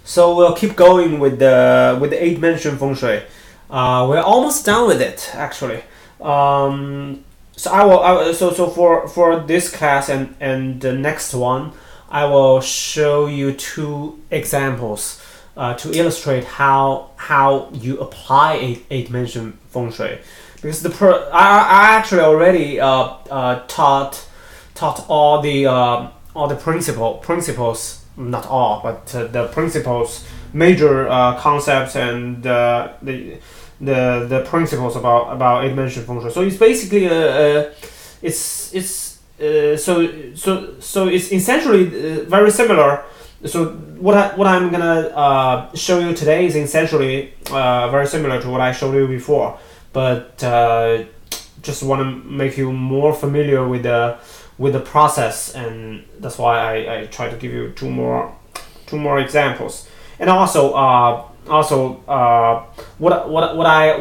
So we'll keep going with the 8-dimension feng shui. We're almost done with it, actually. So for this class and the next one, I will show you 2 examples to illustrate how you apply 8-dimension feng shui. Because I actually already taught all the principles, not all, but the principles, major concepts, and the principles about 8-dimension feng shui. So it's basically so it's essentially very similar. So what I'm gonna show you today is essentially very similar to what I showed you before, but just want to make you more familiar with the process, and that's why I try to give you two more examples. And also what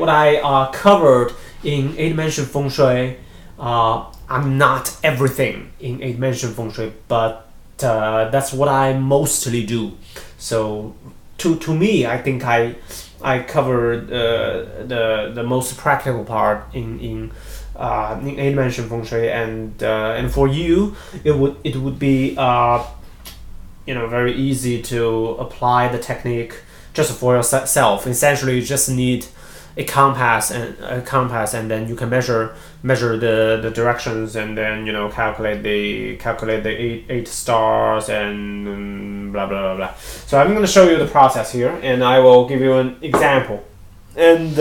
I covered in 8-dimension feng shui. I'm not everything in 8-dimension feng shui, but that's what I mostly do. So to me, I think I covered the most practical part in 8-dimension feng shui, and for you it would be very easy to apply the technique just for yourself. Essentially, you just need a compass, and then you can measure the directions, and then calculate the eight stars, and blah blah blah. So I'm going to show you the process here, and I will give you an example, and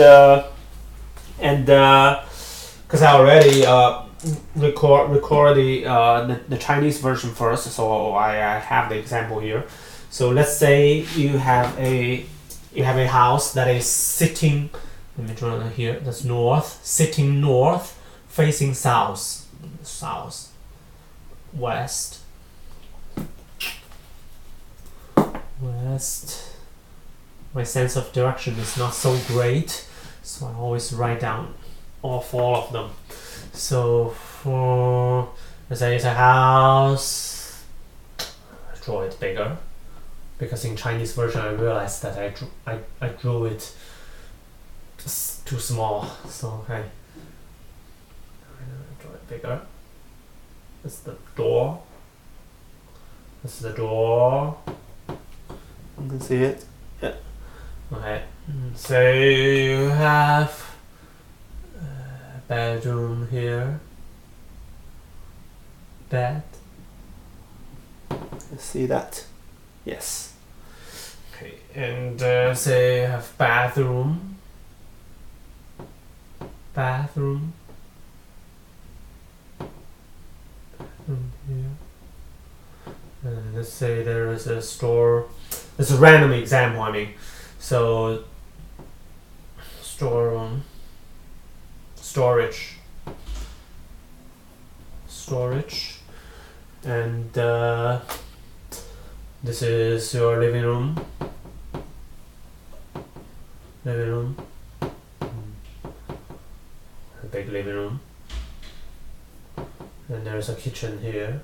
because I already record the Chinese version first, so I have the example here. So let's say you have a house that is sitting. Let me draw it here. That's north, sitting north, facing south, west. My sense of direction is not so great, so I always write down all 4 of them. So for, let's say it's a house, I draw it bigger, because in Chinese version I realized that I drew it just too small, so okay, draw it bigger. That's the door. You can see it. Yeah. Okay. So you have a bedroom here. Bed. You see that? Yes. Okay. And say you have bathroom. Bathroom here. And let's say there is a store. It's a random example, I mean. So storeroom, storage, and this is your living room. A big living room, and there's a kitchen here.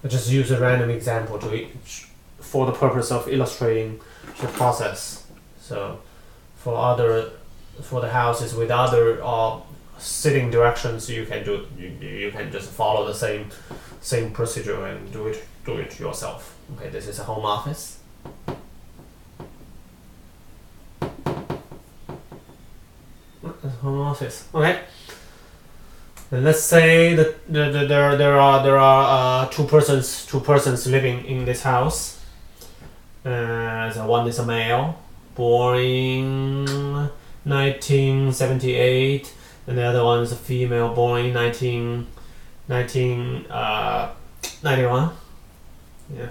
I just use a random example for the purpose of illustrating the process. So for the houses with other sitting directions, you can you can just follow the same procedure and do it yourself. Okay, this is a home office. Home office. Okay. And let's say that there are two persons living in this house. So one is a male, born in 1978, and the other one is a female, born in 1991. Yeah.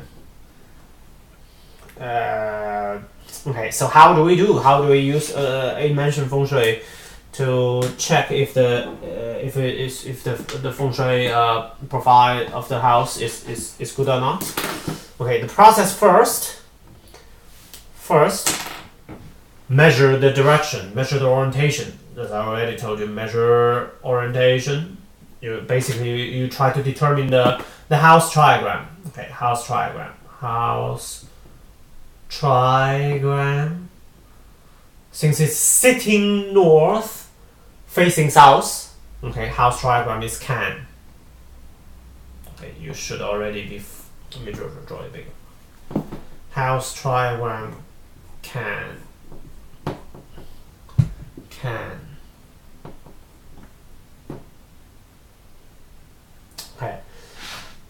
Okay. So how do we use 8-dimension feng shui to check if the feng shui profile of the house is good or not? Okay, the process first, measure the direction, measure the orientation. As I already told you, measure orientation, you basically you try to determine the house trigram. Okay, house trigram. House trigram. Since it's sitting north, facing south, okay, house trigram is can. Okay, you should already be. Let me draw it bigger. House trigram can. Okay.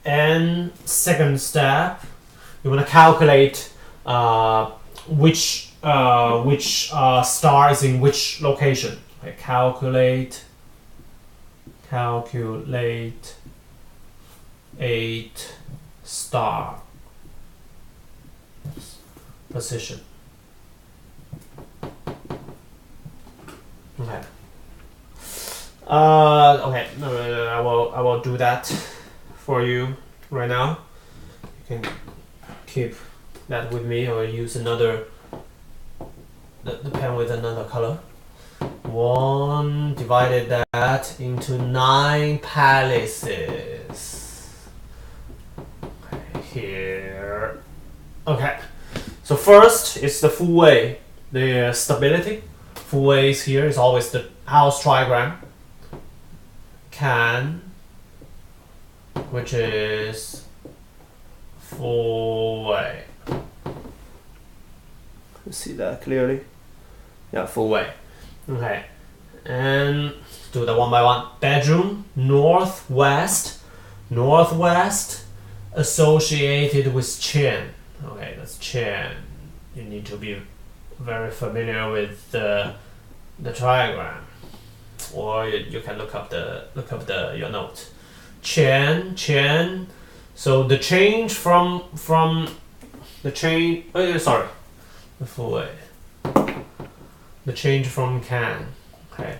And second step, you want to calculate which star is in which location. Okay, calculate 8 star position. Okay. Okay. I will do that for you right now. You can keep that with me, or use another the pen with another color. 1 divided that into 9 palaces. Okay, here. Okay. So first is the full way, the stability. Full ways here is always the house trigram. Can, which is full way. You see that clearly? Yeah, full way. Okay, and do that one by one. Bedroom, northwest, associated with Chen. Okay, that's Chen. You need to be very familiar with the triagram, or you can look up your note. Chen. So the change from the change. Sorry, the full way. The change from can. Okay.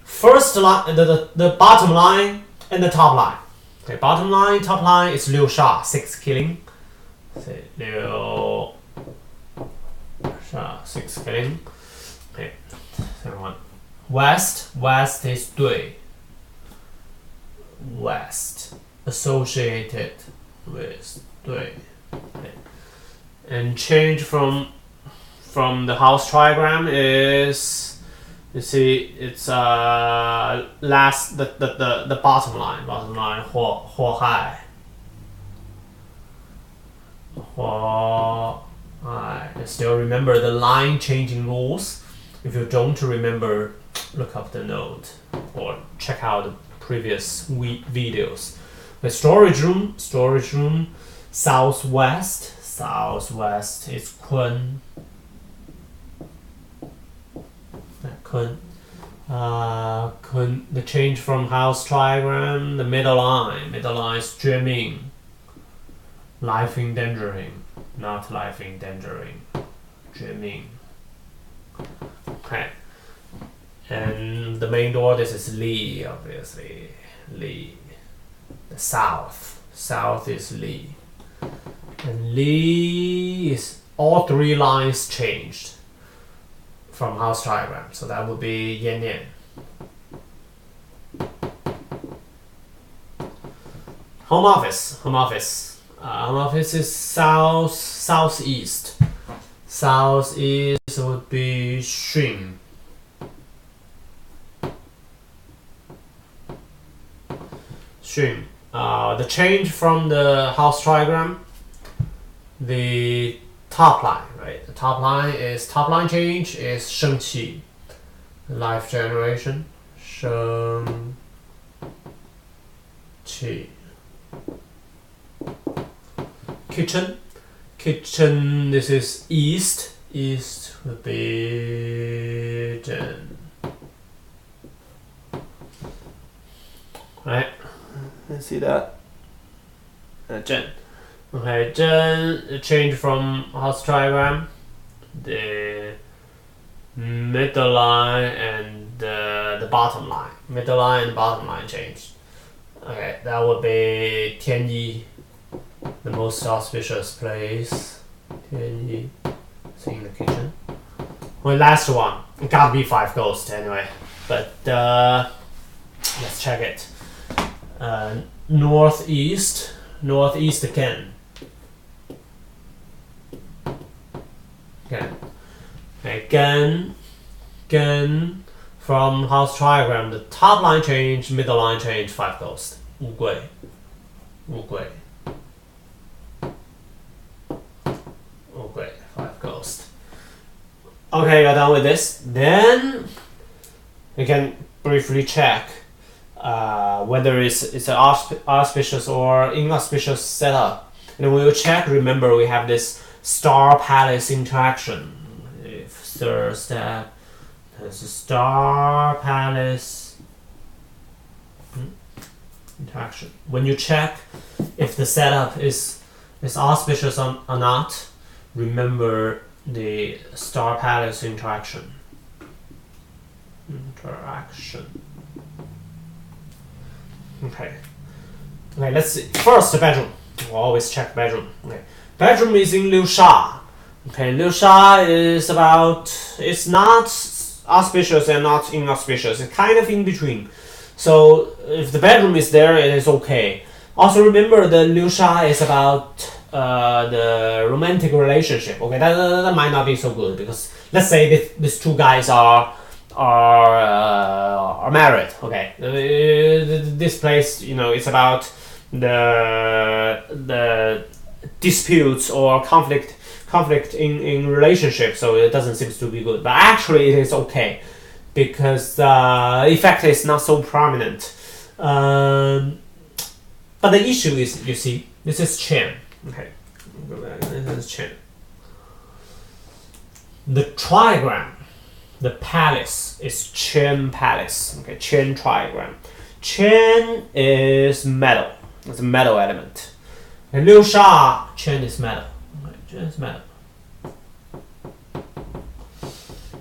First line, the bottom line and the top line. Okay, bottom line, top line is 6 sha, 6 killing. Say 6 sha, 6 killing. Okay, second one. West is 对. West associated with 对. Okay. And change from the house triagram is, you see, it's last the bottom line 祸害. Still remember the line changing rules. If you don't remember, look up the note or check out the previous videos. The storage room, southwest is Kun. The change from house triagram, the middle line is Juming. Life endangering, not life endangering. Juming. Okay. And the main door, this is Li, obviously. Li. The south is Li. And Li is all 3 lines changed from house triagram, so that would be Yan Yan. Home office. Home office is southeast. Southeast would be Xun. The change from the house triagram, the top line, right? The top line change is 生气, life generation. 生气. Kitchen, this is east would be 正. Right? You see that? 正. Okay, 正, change from house triagram, the middle line and the bottom line. Middle line and bottom line changed. Okay, that would be 天一, the most auspicious place. 天一, see in the kitchen. Well, last one, it gotta be 5 ghosts anyway, but let's check it. Northeast again. Again, from house triagram, the top line change, middle line change, 5 ghost. 乌龟 5 ghost. Okay, you're done with this. Then you can briefly check whether it's an auspicious or inauspicious setup. And when you check, remember we have this star palace interaction. If third step, there's a star palace interaction. When you check if the setup is auspicious or not, remember the star palace interaction. Okay, let's see. First, the bedroom. We'll always check bedroom. Okay. Bedroom is in Liu Sha. Okay, Liu Sha is it's not auspicious and not inauspicious. It's kind of in between. So if the bedroom is there, it is okay. Also remember the Liu Sha is about the romantic relationship. Okay, that might not be so good because let's say these two guys are married. Okay, this place, it's about the disputes or conflict in relationship, so it doesn't seem to be good. But actually, it is okay because the effect is not so prominent. But the issue is, you see, this is Chen. Okay, this is Chen. The trigram, the palace is Chen palace. Okay, Chen trigram. Chen is metal. It's a metal element. And Liu Sha, Chen is metal. Okay, Chen is metal.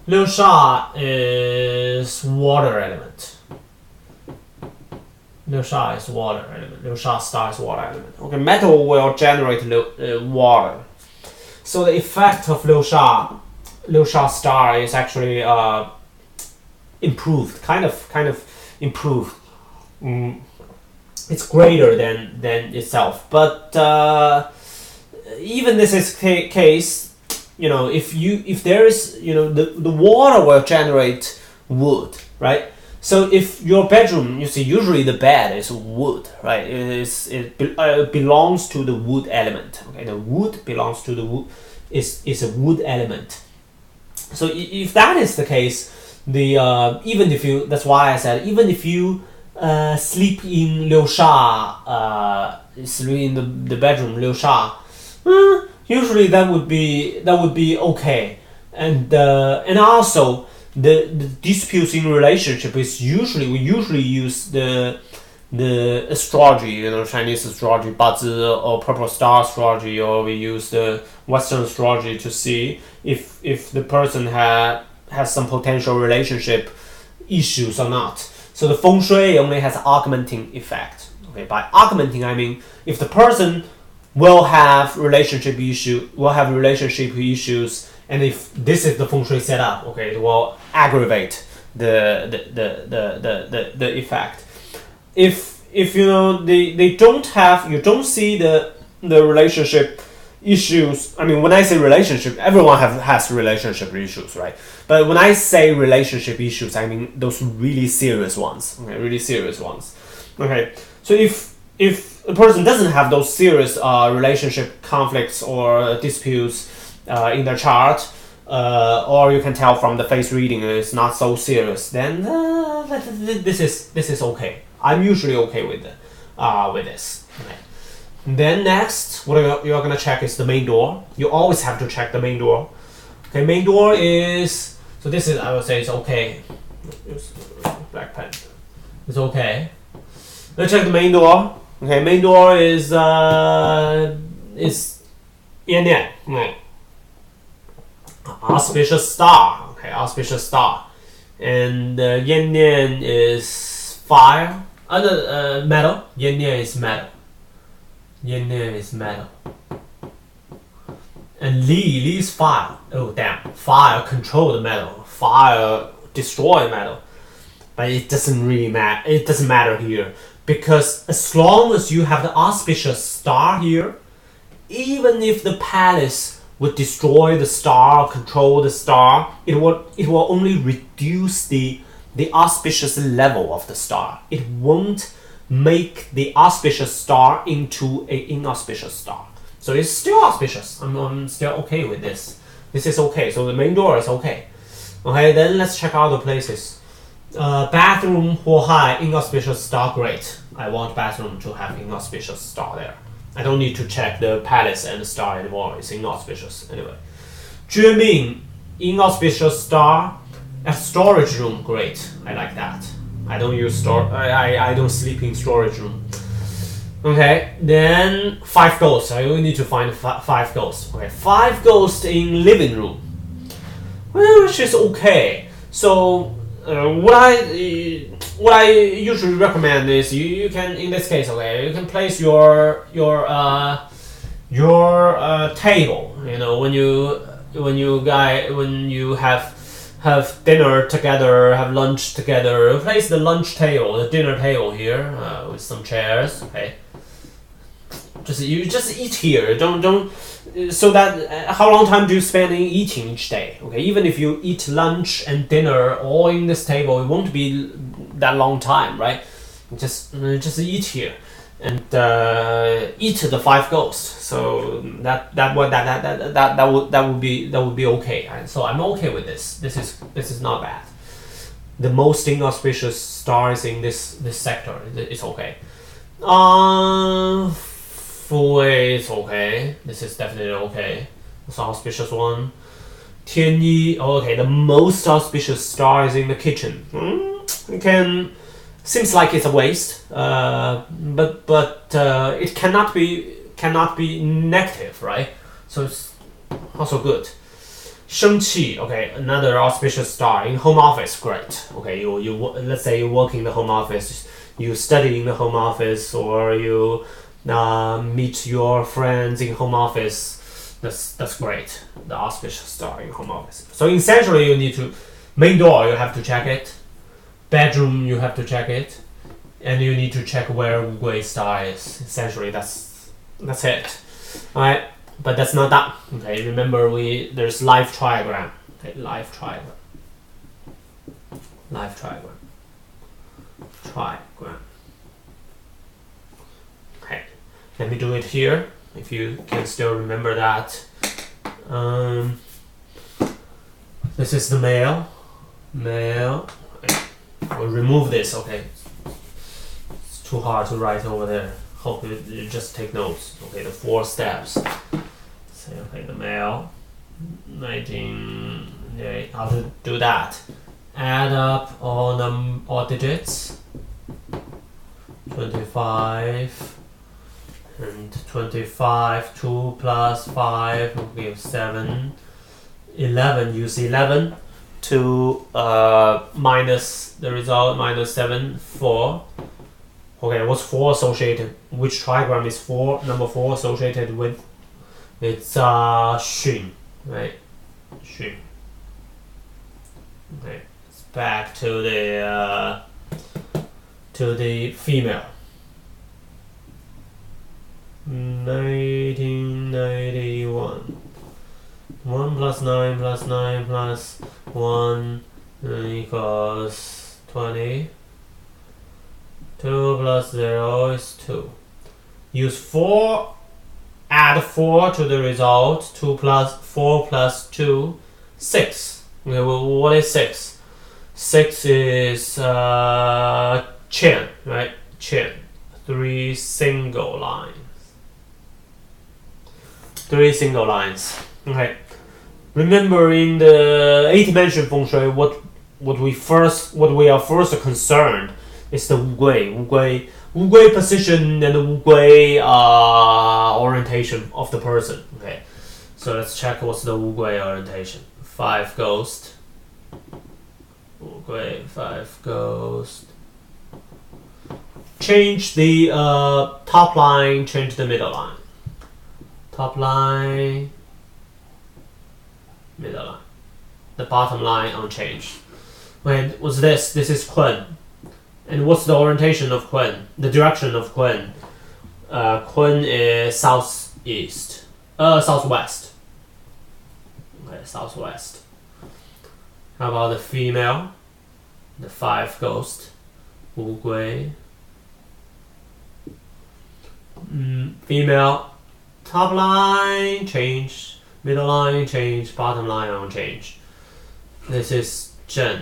Liu Sha is water element. Liu Sha is water element. Liu Sha star is water element. Okay, metal will generate water. So the effect of Liu Sha star is actually improved, kind of improved. It's greater than itself, but even this is case, if there is, the water will generate wood, right? So if your bedroom, you see, usually the bed is wood, right? It belongs to the wood element. Okay, the wood belongs to the wood, is a wood element. So if that is the case, that's why I said, even if you sleep in Liu Sha, sleep in the bedroom Liu Sha, usually that would be okay. And also the disputes in relationship is we usually use the astrology, Chinese astrology, 八字 or purple star astrology, or we use the Western astrology to see if the person has some potential relationship issues or not. So the feng shui only has augmenting effect. Okay, by augmenting I mean if the person will have relationship issues, and if this is the feng shui setup, okay, it will aggravate the effect. If they don't have, you don't see the relationship issues. I mean, when I say relationship, everyone has relationship issues, right? But when I say relationship issues, I mean those really serious ones. Okay, really serious ones. Okay, so if a person doesn't have those serious relationship conflicts or disputes in their chart, or you can tell from the face reading it's not so serious, then this is okay. I'm usually okay with this. Okay. Then next, what you're gonna check is the main door. You always have to check the main door. Okay, main door is, so this is, I would say, it's okay. Use black pen. It's okay. Let's check the main door. Okay, main door is Yan Nian. Okay. Auspicious star. Okay, auspicious star. And Yan Nian is fire. Metal. Yan Nian is metal. Yan Nian is metal. And Li is fire. Oh damn! Fire control the metal. Fire destroy metal. But it doesn't really matter. It doesn't matter here because as long as you have the auspicious star here, even if the palace would destroy the star, control the star, it will only reduce the auspicious level of the star. It won't make the auspicious star into an inauspicious star. So it's still auspicious. I'm still okay with this. This is okay. So the main door is okay. Okay, then let's check out the places. Bathroom, Huo Hai, inauspicious star, great. I want bathroom to have inauspicious star there. I don't need to check the palace and the star anymore. It's inauspicious anyway. Juming, inauspicious star. A storage room, great. I like that. I don't use I don't sleep in storage room. Okay, then 5 ghosts. I only need to find 5 ghosts. Okay, 5 ghosts in living room. Well, which is okay. So what I usually recommend is you can, in this case, okay, you can place your table. You know, when you have dinner together, have lunch together, place the lunch table, the dinner table here with some chairs. Okay, just eat here. Don't so that how long time do you spend in eating each day? Okay, even if you eat lunch and dinner all in this table, it won't be that long time, right? Just eat here and eat the 5 ghosts. So that would be okay. So I'm okay with this. This is not bad. The most inauspicious stars in this sector, it's okay. Feng is okay. This is definitely okay. It's an auspicious one. Tianyi, okay. The most auspicious star is in the kitchen. Seems like it's a waste, but it cannot be negative, right? So it's also good. Shengqi, okay, another auspicious star in home office, great. Okay, you let's say you work in the home office, you study in the home office, or you meet your friends in home office. That's great. The auspicious star in home office. So essentially, you need to main door. You have to check it. Bedroom, you have to check it, and you need to check where Wu Gui star is. Essentially, that's it. All right, but that's not that. Okay, remember there's life triagram. Okay, life triagram. Okay, let me do it here. If you can still remember that. This is the male. We'll remove this, okay. It's too hard to write over there. Hope you just take notes. Okay, the 4 steps. Say, okay, the male, 19, yeah, how to do that. Add up all digits. 25 and 25, 2 plus 5 will give 7. 11, use 11 to minus the result, minus 7, 4. Okay, what's 4 associated? Which trigram is 4? Number 4 associated with? It's Xun, right? Xun. Okay, it's back to the female. 1991. 1 plus 9 plus 9 plus 1 equals 20. 2 plus 0 is 2. Use 4, add 4 to the result. 2 plus 4 plus 2, 6. Okay, well, what is 6? 6 is chin, right? Chin. 3 single lines. 3 single lines. Okay. Remember, in the 8-dimension feng shui, what we are first concerned is the Wu Gui position and the Wu Gui orientation of the person. Okay, so let's check what's the Wu Gui orientation. 5 ghost. Wu Gui 5 ghost. Change the top line. Change the middle line. Top line. Middle line. The bottom line unchanged. Wait, what's this? This is Kun. And what's the orientation of Kun? The direction of Kun? Kun is southeast. Southwest. Okay, southwest. How about the female? The 5 ghost. Wu Gui. Female. Top line change. Middle line change. Bottom line on change. This is Zhen.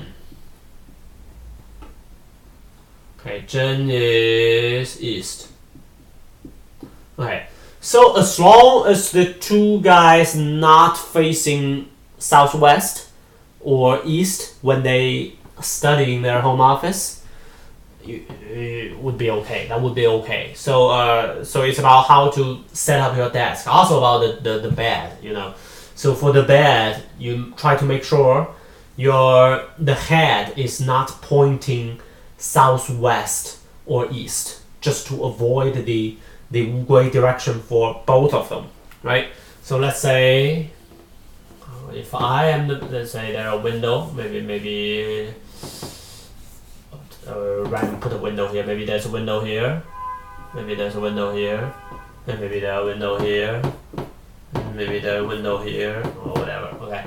Okay, Zhen is east. Okay, so as long as the 2 guys not facing southwest or east when they study in their home office, it would be okay. That would be okay. So so it's about how to set up your desk. Also about the bed, you know. So for the bed, you try to make sure the head is not pointing southwest or east, just to avoid the Wu Gui direction for both of them, right? So let's say if I am let's say there are a window, maybe random put a window here. Maybe there's a window here. Maybe there's a window here. And maybe there's a window here. And maybe there's a window here or whatever. Okay.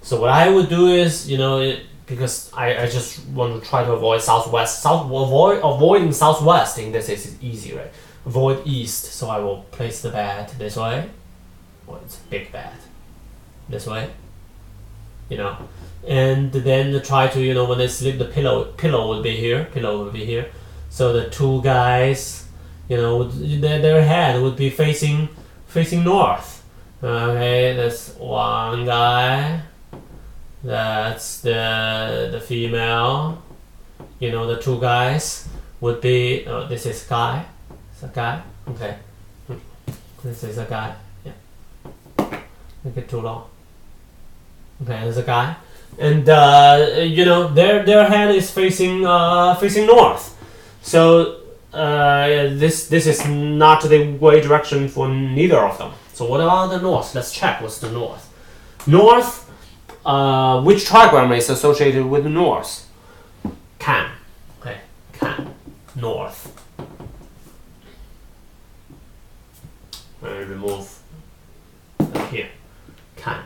So what I would do is, you know, because I just want to try to avoid southwest. Avoiding southwest in this is easy, right? Avoid east. So I will place the bed this way. Well, it's a big bed. This way. You know. And then try to, you know, when they sleep, the pillow will be here. So the 2 guys, you know, their head would be facing north. Okay, that's 1 guy. That's the female. You know, the 2 guys would be. This is guy. It's a guy. Okay. This is a guy. Yeah. Make it too long. Okay, there's a guy. And you know, their head is facing north, so this is not the way direction for neither of them. So what about the north? Let's check what's the north. North, which trigram is associated with the north? Can. Okay, can. North. Remove here. Can.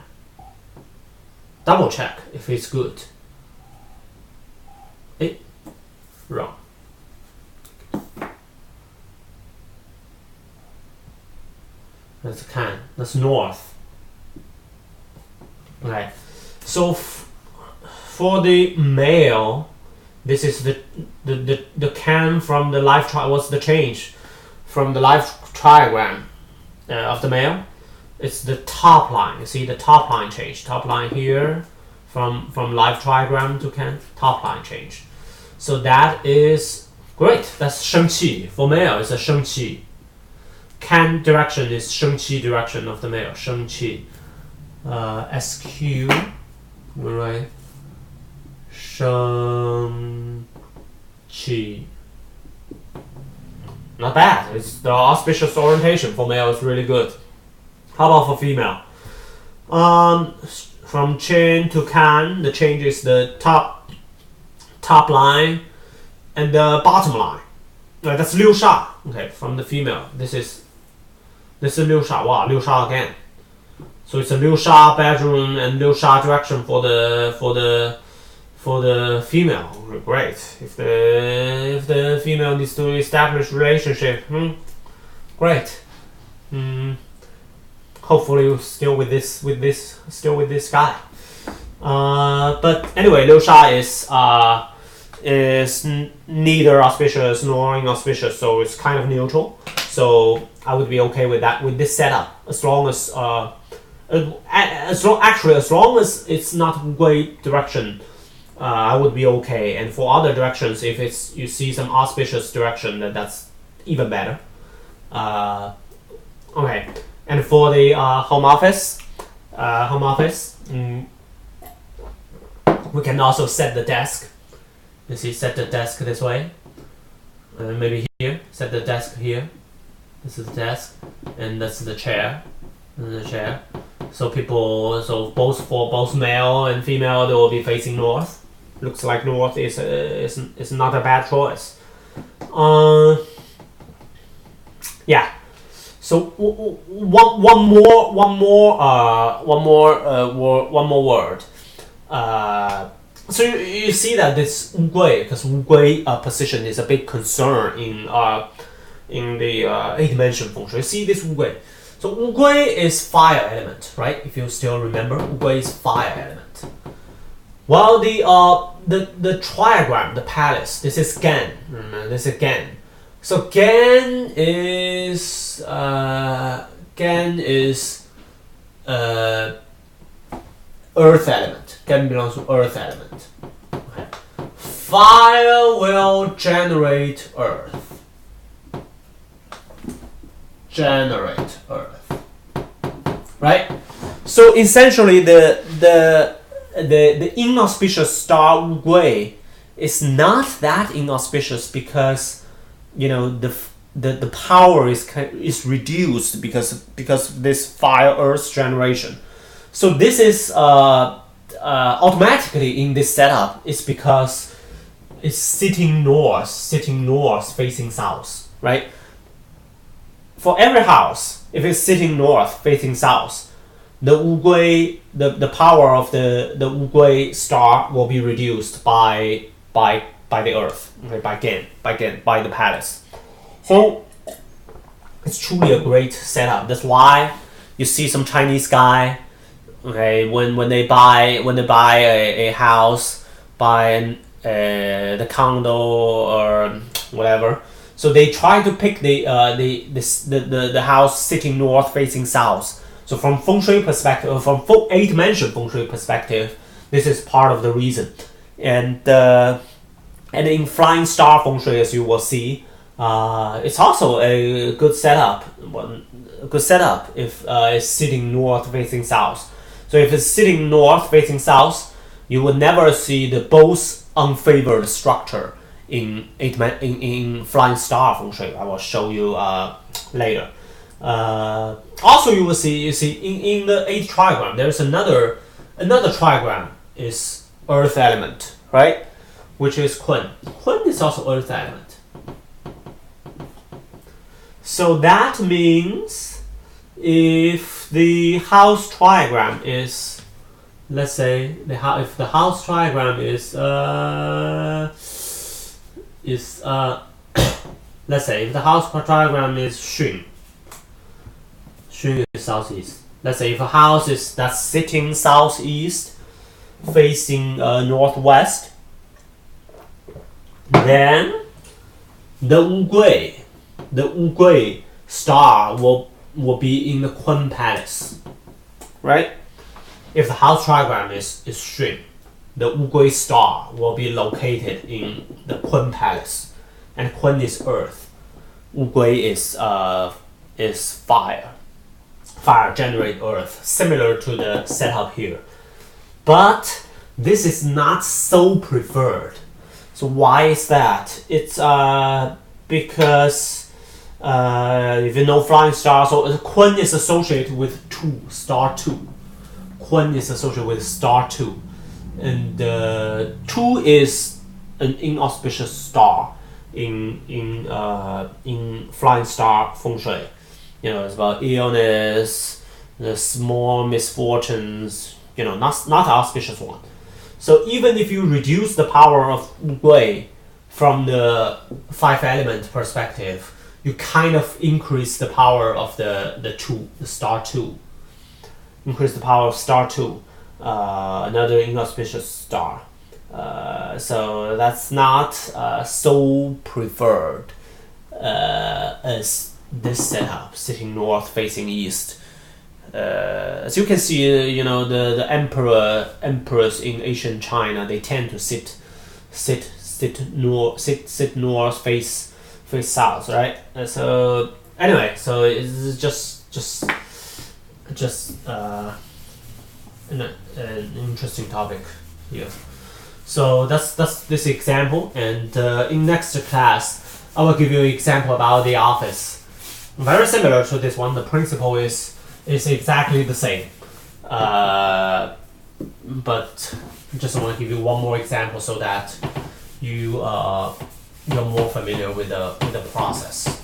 Double check if it's good. Wrong. That's can. That's north. Okay. So for the male, this is the can from the life tri. What's the change from the life triagram of the male? It's the top line. You see the top line change. Top line here from life triagram to can. Top line change. So that is great. That's sheng qi. For male, it's a sheng qi. Can direction is sheng qi direction of the male. Sheng qi. SQ. Right. Sheng qi. Not bad. It's the auspicious orientation for male is really good. How about for female? From chin to can, the change is the top line and the bottom line. That's liu sha. Okay, from the female, this is liu sha. Wow, liu sha again. So it's a liu sha bedroom and liu sha direction for the female. Great. If the female needs to establish relationship, great. Hopefully we're still with this guy. But anyway, liu sha is neither auspicious nor inauspicious, so it's kind of neutral. So I would be okay with that, with this setup, as long as as long as it's not great direction, I would be okay. And for other directions, if it's you see some auspicious direction, that's even better. Okay. And for the home office, we can also set the desk. You see, set the desk this way. Maybe here, set the desk here. This is the desk, and that's the chair. And the chair. So for both male and female, they will be facing north. looks like north is not a bad choice. Yeah. So one more word. So you see that this 乌龟, because 乌龟position is a big concern in the 8-dimension feng shui. See this 乌龟. So 乌龟 is fire element, right? If you still remember, 乌龟 is fire element. Well, the triagram, the palace, this is Gan. This is Gan. So Gan is earth element. Gan belongs to earth element. Okay. Fire will generate earth. Generate earth. Right? So essentially the inauspicious star Wu Gui is not that inauspicious because the power is reduced because of this fire earth generation. So this is automatically in this setup is because it's sitting north facing south, right? For every house, if it's sitting north facing south, the Wu Gui, the power of the Wu Gui star will be reduced by the earth, okay, by the palace. So it's truly a great setup. That's why you see some Chinese guy, okay, when they buy a house, buy the condo or whatever. So they try to pick the house sitting north facing south. So from feng shui perspective, from 8-dimension feng shui perspective, this is part of the reason. And in flying star feng shui, as you will see, it's also a good setup. If it's sitting north facing south. So if it's sitting north facing south, you will never see the both unfavored structure in flying star feng shui. I will show you later. Also, you will see in the 8 trigram there is another trigram is earth element, right? Which is Kun. Kun is also earth element. So that means if the house trigram is, let's say if the house trigram is let's say if the house trigram is Xun is southeast. Let's say if a house that's sitting southeast facing northwest, then the Wu Gui star will be in the Kun palace, right? If the house trigram is Xun, the Wu Gui star will be located in the Kun palace, and Kun is earth. Wu Gui is fire. Fire generate earth, similar to the setup here. But this is not so preferred. So why is that? It's because if you know flying star, so Kun is associated with star 2. Kun is associated with star 2. And 2 is an inauspicious star in flying star feng shui. It's about illness, the small misfortunes, not auspicious one. So even if you reduce the power of Wu Gui from the 5-element perspective, you kind of increase the power of the star 2. Increase the power of star 2, another inauspicious star. So that's not so preferred as this setup, sitting north facing east. As you can see, the emperors in ancient China, they tend to sit north face south, right? So anyway, so it's just an interesting topic here. So that's this example, and in next class I will give you an example about the office. Very similar to this one. The principle is exactly the same. but just want to give you one more example so that you're more familiar with the process.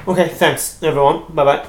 Okay, thanks everyone. Bye bye.